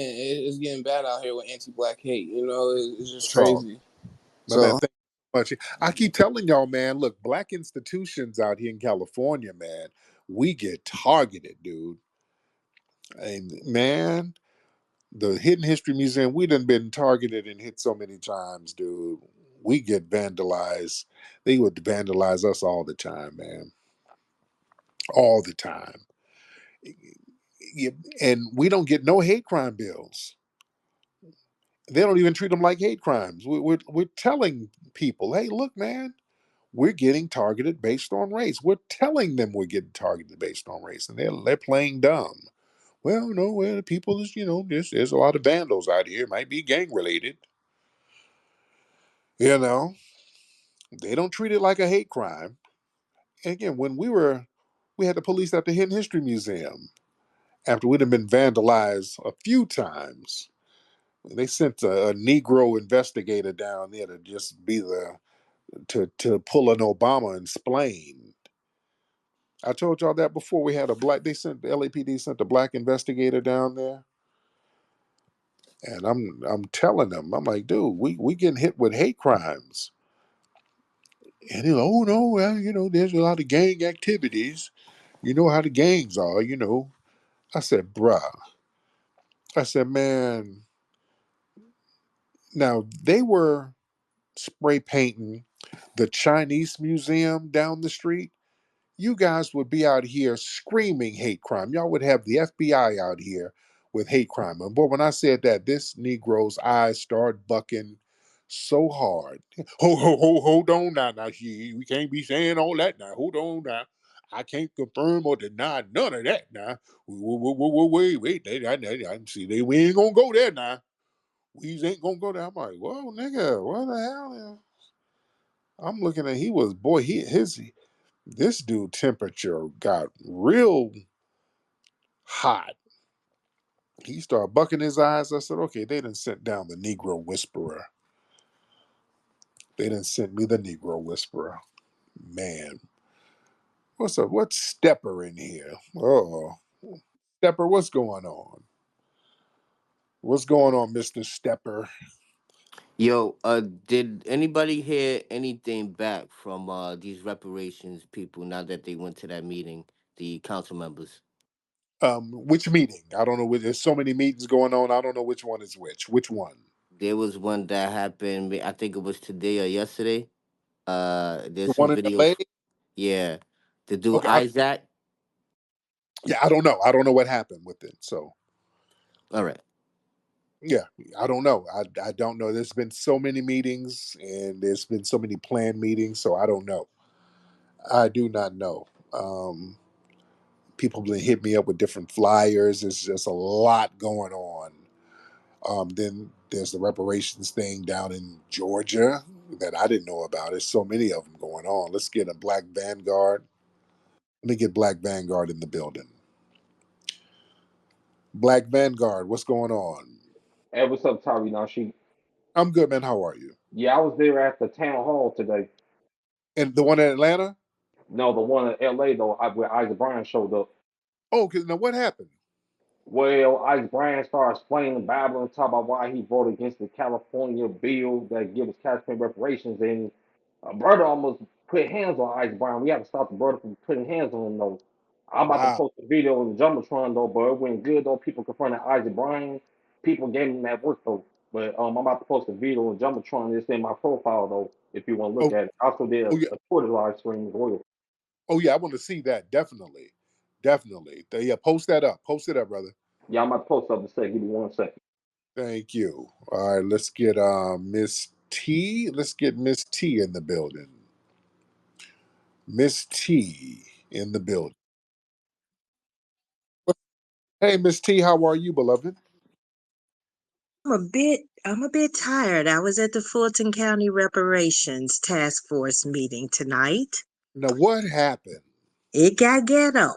it's getting bad out here with anti-black hate. It's just So, crazy. my man, So thank you so much. I keep telling y'all, man. Look, black institutions out here in California, man, we get targeted, dude. And man, the Hidden History Museum, we done been targeted and hit so many times, dude. We get vandalized. They would vandalize us all the time, man. All the time. Yeah, and we don't get no hate crime bills. They don't even treat them like hate crimes. We're telling people, hey, look, man, we're getting targeted based on race. We're telling them we're getting targeted based on race, and they're playing dumb. Well, no, well, the people is, there's a lot of vandals out here. It might be gang related. You know, they don't treat it like a hate crime. And again, when we had the police at the Hidden History Museum after we'd have been vandalized a few times. They sent a Negro investigator down there to just be to pull an Obama and splain. I told y'all that before. We had the LAPD sent a black investigator down there. And I'm telling them, I'm like, dude, we getting hit with hate crimes. And he's like, oh no, well, there's a lot of gang activities. You know how the gangs are. I said, bruh. I said, man, now they were spray painting the Chinese museum down the street. You guys would be out here screaming hate crime. Y'all would have the FBI out here with hate crime. And boy, when I said that, this Negro's eyes started bucking so hard. Hold on now, we can't be saying all that now. Hold on now. I can't confirm or deny none of that now. Wait. We ain't gonna go there now. We ain't gonna go there. I'm like, whoa, nigga, what the hell? I'm looking at this dude temperature got real hot. He started bucking his eyes. I said, okay, they done sent down the Negro Whisperer. They done sent me the Negro Whisperer. Man, what's up? What's Stepper in here? Oh, Stepper, what's going on? What's going on, Mr. Stepper? Yo, did anybody hear anything back from these reparations people now that they went to that meeting, the council members? Which meeting? I don't know. There's so many meetings going on. I don't know which one is which. Which one? There was one that happened, I think it was today or yesterday. The There's some one in videos. LA? Yeah. The dude Okay. Isaac. Yeah, I don't know. I don't know what happened with it. So, All right. yeah, I don't know. I don't know. There's been so many meetings and there's been so many planned meetings, so I don't know. I do not know. People have hit me up with different flyers. There's just a lot going on. Then there's the reparations thing down in Georgia that I didn't know about. There's so many of them going on. Let's get a Black Vanguard. Let me get Black Vanguard in the building. Black Vanguard, what's going on? Hey, what's up, Tariq Nasheed? I'm good, man. How are you? Yeah, I was there at the town hall today. And the one in Atlanta? No, the one in LA though, where Isaac Bryan showed up. Oh, okay. Now what happened? Well, Isaac Bryan started explaining the Bible and talk about why he voted against the California bill that gives taxpayer reparations. And a brother almost put hands on Isaac Bryan. We have to stop the brother from putting hands on him though. I'm about to Wow. post a video in the Jumbotron though, but it went good though. People confronted Isaac Bryan. People gave him that work though. But I'm about to post a video in Jumbotron. It's in my profile though, if you want to look Oh, at it. I also did oh yeah. a Twitter live stream as well. Oh yeah. I want to see that. Definitely. Definitely. Yeah. Post that up. Post it up, brother. Yeah, I'm about to post up a second. Give me 1 second. Thank you. All right. Let's get Miss T. Let's get Miss T in the building. Miss T in the building. Hey, Miss T. How are you, beloved? I'm a bit tired. I was at the Fulton County Reparations Task Force meeting tonight. Now what happened? It got ghetto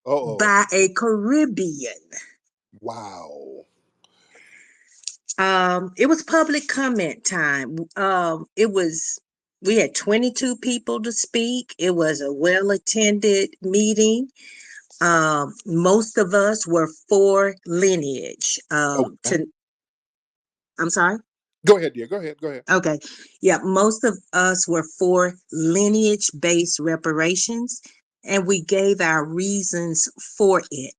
Oh. by a Caribbean. Wow. It was public comment time. We had 22 people to speak. It was a well-attended meeting. Most of us were for lineage. Okay. I'm sorry? Go ahead, dear. Go ahead. Go ahead. Okay. Yeah, most of us were for lineage-based reparations, and we gave our reasons for it.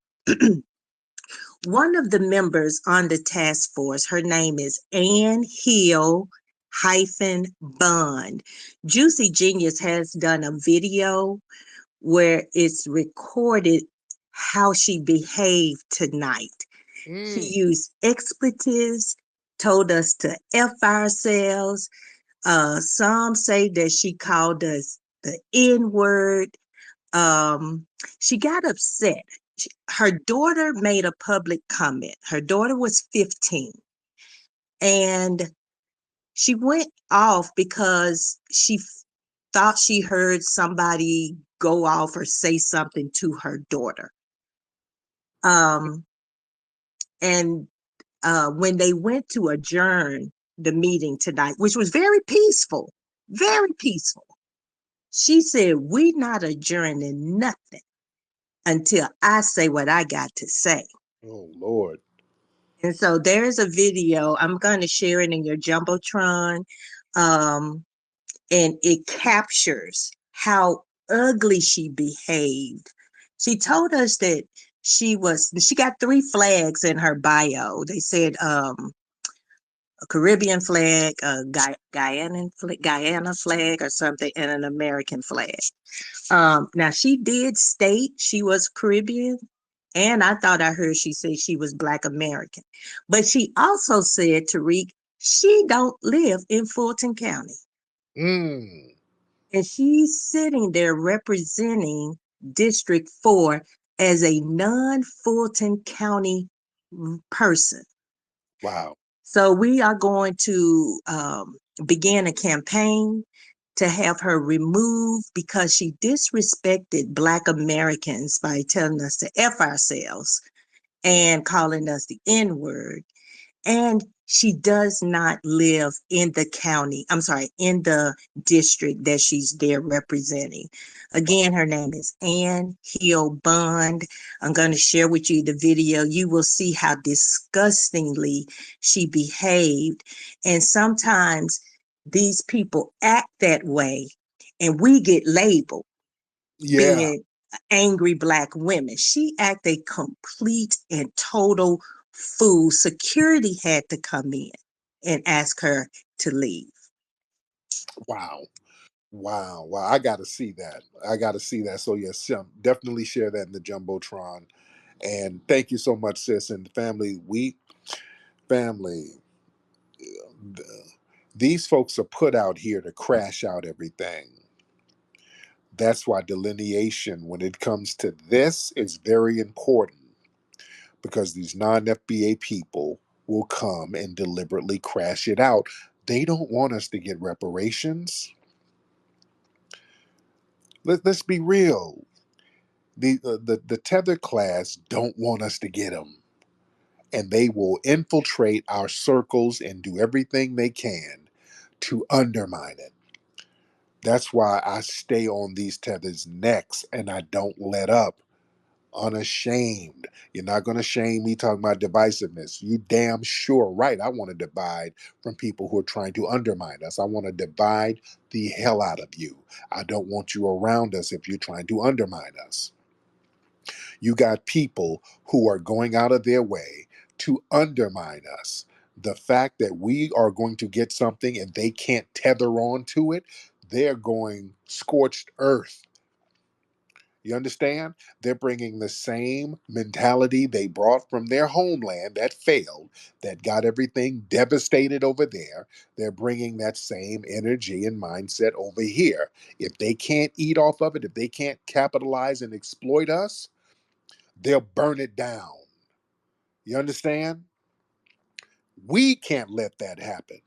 One of the members on the task force, her name is Ann Hill Bond. Juicy Genius has done a video where it's recorded how she behaved tonight. She used expletives, told us to F ourselves. Some say that she called us the N word. She got upset. Her daughter made a public comment. Her daughter was 15, and she went off because she thought she heard somebody go off or say something to her daughter. And when they went to adjourn the meeting tonight, which was very peaceful, she said, "We not adjourning nothing until I say what I got to say." Oh, Lord. And so there's a video. I'm going to share it in your Jumbotron. And it captures how ugly she behaved. She told us that she got 3 flags in her bio. They said a Caribbean flag, a Guyana flag or something, and an American flag. Now she did state she was Caribbean, and I thought I heard she said she was Black American. But she also said, Tariq, she don't live in Fulton County. Mm. And she's sitting there representing District 4 as a non-Fulton County person. Wow. So we are going to begin a campaign to have her removed because she disrespected Black Americans by telling us to F ourselves and calling us the N-word. And she does not live in the county, in the district that she's there representing. Again, her name is Ann Hill Bond. I'm going to share with you the video. You will see how disgustingly she behaved. And sometimes these people act that way and we get labeled being angry Black women. She acted a complete and total fool. Security had to come in and ask her to leave. Wow. Wow. Wow. I got to see that. So, yes, definitely share that in the Jumbotron. And thank you so much, sis. And family, these folks are put out here to crash out everything. That's why delineation, when it comes to this, is very important, because these non-FBA people will come and deliberately crash it out. They don't want us to get reparations. Let's be real. The tether class don't want us to get them, and they will infiltrate our circles and do everything they can to undermine it. That's why I stay on these tethers' necks and I don't let up. Unashamed. You're not going to shame me talking about divisiveness. You damn sure right. I want to divide from people who are trying to undermine us. I want to divide the hell out of you. I don't want you around us if you're trying to undermine us. You got people who are going out of their way to undermine us. The fact that we are going to get something and they can't tether on to it, they're going scorched earth. You understand? They're bringing the same mentality they brought from their homeland that failed, that got everything devastated over there. They're bringing that same energy and mindset over here. If they can't eat off of it, if they can't capitalize and exploit us, they'll burn it down. You understand? We can't let that happen.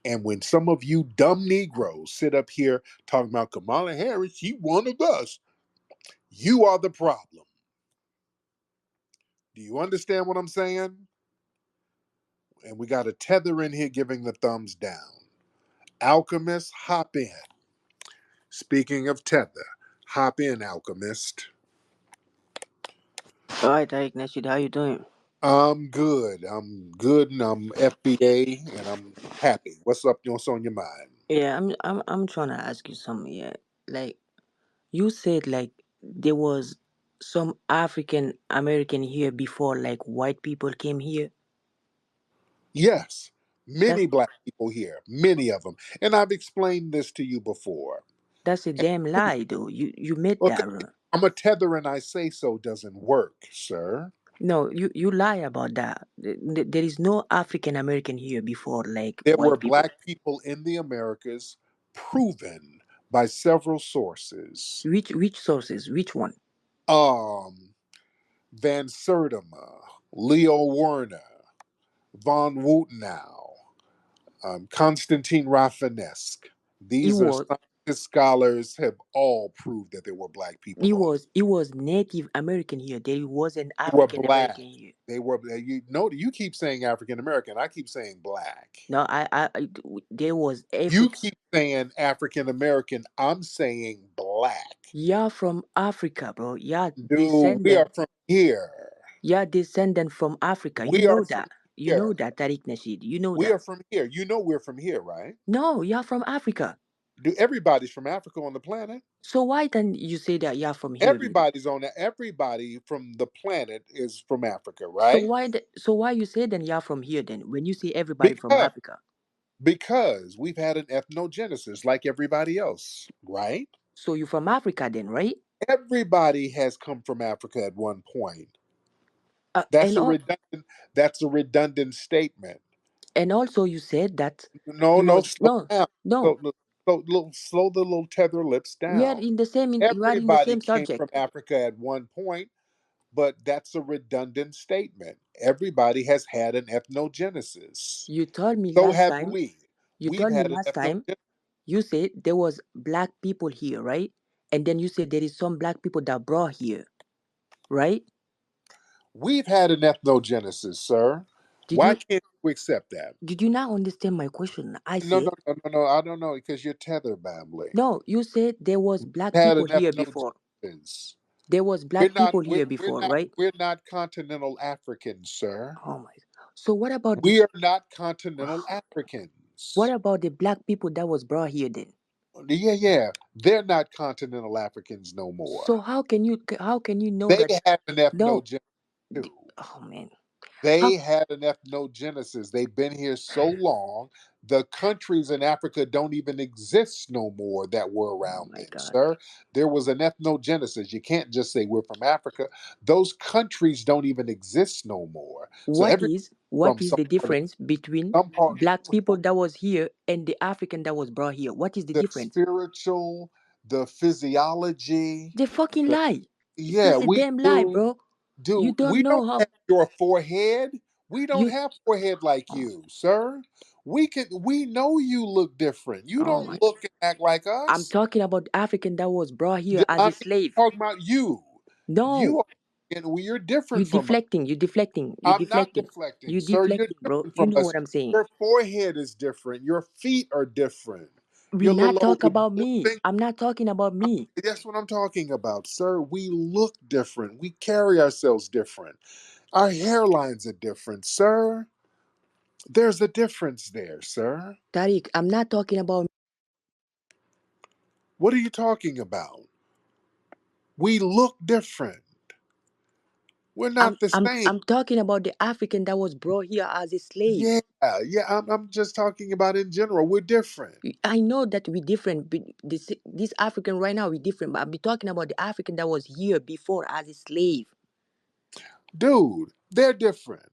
And when some of you dumb Negroes sit up here talking about Kamala Harris, she one of us, you are the problem. Do you understand what I'm saying? And we got a tether in here giving the thumbs down. Alchemist, hop in. Speaking of tether, hop in, Alchemist. All right, Tariq, Nasheed, how you doing? I'm good. I'm good, and I'm FBA, and I'm happy. What's up? What's on your mind? Yeah, I'm trying to ask you something. Yeah, like you said, like there was some African American here before, like white people came here. Yes, That's many black people here, many of them, and I've explained this to you before. that's a damn lie, though. You made Well, that wrong. I'm a tether, and I say so doesn't work, sir. No, you lie about that. There is no African American here before, like There were white people. black people in the Americas, proven by several sources. Which sources? Which one? Um, Van Sertima, Leo Werner, von Woutenau, Konstantin Rafinesque. It These are was some scholars have all proved that there were black people on. It was Native American here. There was an They were African black. American here. They were. You know, you keep saying African American. I keep saying black. No, there was You African. keep saying African American. I'm saying black. You're from Africa, bro. You're Dude, we are descendant. from here. You're descendant from Africa. You We are know from that. You know here. that, Tariq Nasheed. You know We that. are from here. You know we're from here, right? No, you're from Africa. Do everybody's from Africa on the planet? So why then you say that you're from here then? Everybody's on that. Everybody from the planet is from Africa, So right? why you say then you're from here then when you say everybody from Because Africa? we've had an ethnogenesis like everybody else, right? So you from Africa then, right? Everybody has come from Africa at one point. Uh, That's and a all, redundant. That's a redundant statement. and also you said that No, you no, was slow no down. no Slow the little tether lips we are down. in the same we are in the Everybody same came from subject. Africa at one point, but that's a redundant statement. Everybody has had an ethnogenesis. You told me So last have time. we. You We've told me had an last time. ethnogenesis. You said there was black people here, right? And then you said there is some black people that brought here, right? We've had an ethnogenesis, sir. Did Why you can't you accept that? did you not understand my question? I No, no, said no, no, no. I don't know because you're tether babbling. no. You said there was black Had people an here before. ethnogenesis. There was black people here We're before, not right? we're not continental Africans, sir. Oh my. So what about We this? are not continental What Africans. about the black people that was brought here then? Yeah, yeah. They're not continental Africans no more. So how can you know They that? had an No. ethnogenesis too. Oh man. They How? had an ethnogenesis. They've been here so long. The countries in Africa don't even exist no more that were Oh around my then, God. sir. There was an ethnogenesis. You can't just say we're from Africa. Those countries don't even exist no more. So What everybody is what from is the difference between some part, black people that was here and the African that was brought here? What is the the difference? spiritual, the physiology, They fucking the lie. yeah, That's a we damn lie, do. bro. You Dude, don't we know don't how have your forehead. We don't you. have forehead like Oh, you, sir. We know you look different. You oh don't my! look and act like I'm us. talking about African that was brought here as I'm a not slave. talking about you. You No, are and you're you different from us. deflecting. You deflecting. You I'm not deflecting. deflecting, You sir. You're deflecting, bro. different You from know us. what I'm saying? Your forehead is different. Your feet are different. We Your not little talk old about little me. finger. I'm not talking about me. That's what I'm talking about, sir. We look different. We carry ourselves different. Our hairlines are different, sir. There's a difference there, sir. Tariq, I'm not talking about. What are you talking about? We look different. We're I'm not the I'm same. I'm talking about the African that was brought here as a slave. Yeah, yeah. I'm just talking about in general. We're different. I know that we different. This African right now we different, but I'm talking about the African that was here before as a slave. Dude, they're different.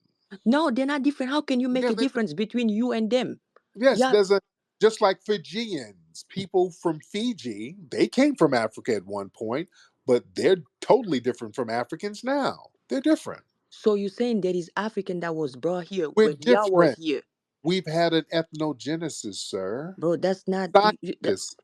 No, they're not different. How can you make Yeah, a difference between you and them? yes, Yeah. there's a just like Fijians, people from Fiji, they came from Africa at one point, but they're totally different from Africans now. They're different. So you're saying there is African that was brought here We're when y'all was different. here, We've had an ethnogenesis, sir. bro? That's not Scientists,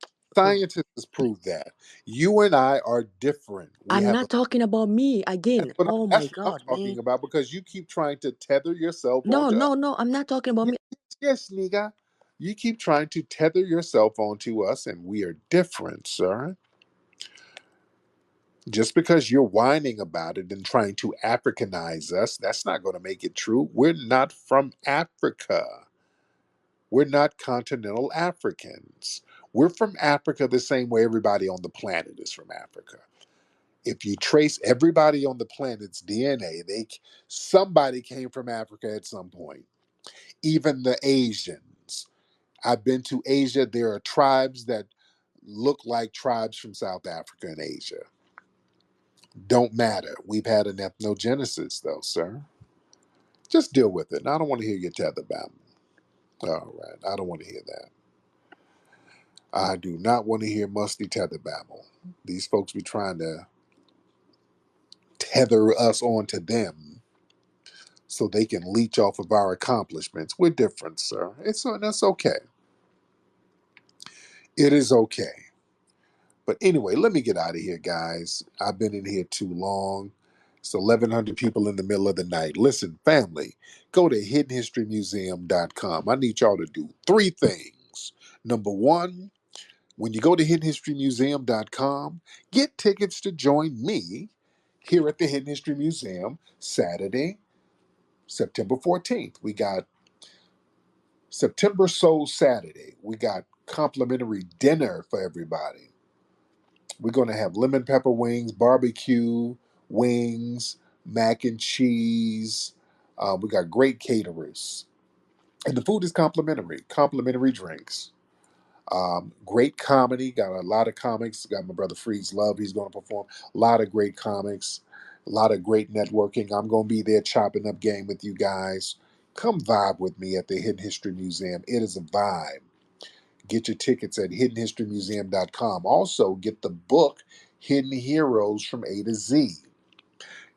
bro. scientists prove that. You and I are different. We I'm have a not talking about me again. Oh my that's what I'm God, man. talking about because you keep trying to tether yourself No, onto us. no, no. I'm not talking about Yes, me. yes, nigga. You keep trying to tether yourself onto us, and we are different, sir. Just because you're whining about it and trying to Africanize us, that's not going to make it true. We're not from Africa. We're not continental Africans. We're from Africa the same way everybody on the planet is from Africa. If you trace everybody on the planet's DNA, somebody came from Africa at some point. Even the Asians. I've been to Asia. There are tribes that look like tribes from South Africa and Asia. Don't matter. We've had an ethnogenesis, though, sir. Just deal with it. I don't want to hear your tether babble. All right. I don't want to hear that. I do not want to hear musty tether babble. These folks be trying to tether us onto them so they can leech off of our accomplishments. We're different, sir. That's okay. It is okay. But anyway, let me get out of here, guys. I've been in here too long. It's 1,100 people in the middle of the night. Listen, family, go to hiddenhistorymuseum.com. I need y'all to do 3 things. Number 1, when you go to hiddenhistorymuseum.com, get tickets to join me here at the Hidden History Museum Saturday, September 14th. We got September Soul Saturday. We got complimentary dinner for everybody. We're going to have lemon pepper wings, barbecue wings, mac and cheese. We got great caterers. And the food is complimentary drinks. Great comedy. Got a lot of comics. Got my brother Freeze Love. He's going to perform. A lot of great comics. A lot of great networking. I'm going to be there chopping up game with you guys. Come vibe with me at the Hidden History Museum. It is a vibe. Get your tickets at hiddenhistorymuseum.com. Also, get the book Hidden Heroes from A to Z.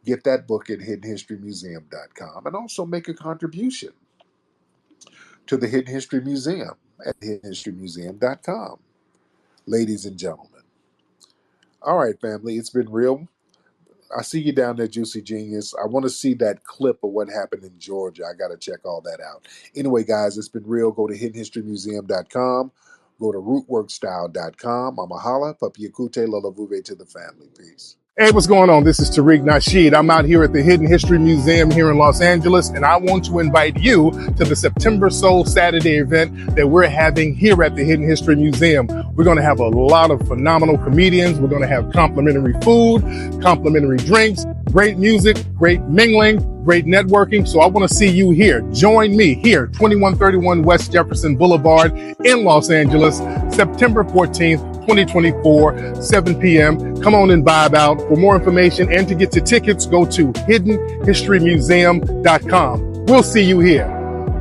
Get that book at hiddenhistorymuseum.com. And also make a contribution to the Hidden History Museum at hiddenhistorymuseum.com. Ladies and gentlemen. All right, family, it's been real. I see you down there, Juicy Genius. I want to see that clip of what happened in Georgia. I got to check all that out. Anyway, guys, it's been real. Go to hiddenhistorymuseum.com. Go to rootworkstyle.com. I'm a holla. Papi Yakute, Lola Vuve to the family. Peace. Hey, what's going on? This is Tariq Nasheed. I'm out here at the Hidden History Museum here in Los Angeles, and I want to invite you to the September Soul Saturday event that we're having here at the Hidden History Museum. We're going to have a lot of phenomenal comedians. We're going to have complimentary food, complimentary drinks, great music, great mingling, great networking. So I want to see you here. Join me here, 2131 West Jefferson Boulevard in Los Angeles, September 14th, 2024, 7 p.m. Come on and vibe out. For more information and to get your tickets, go to hiddenhistorymuseum.com. We'll see you here.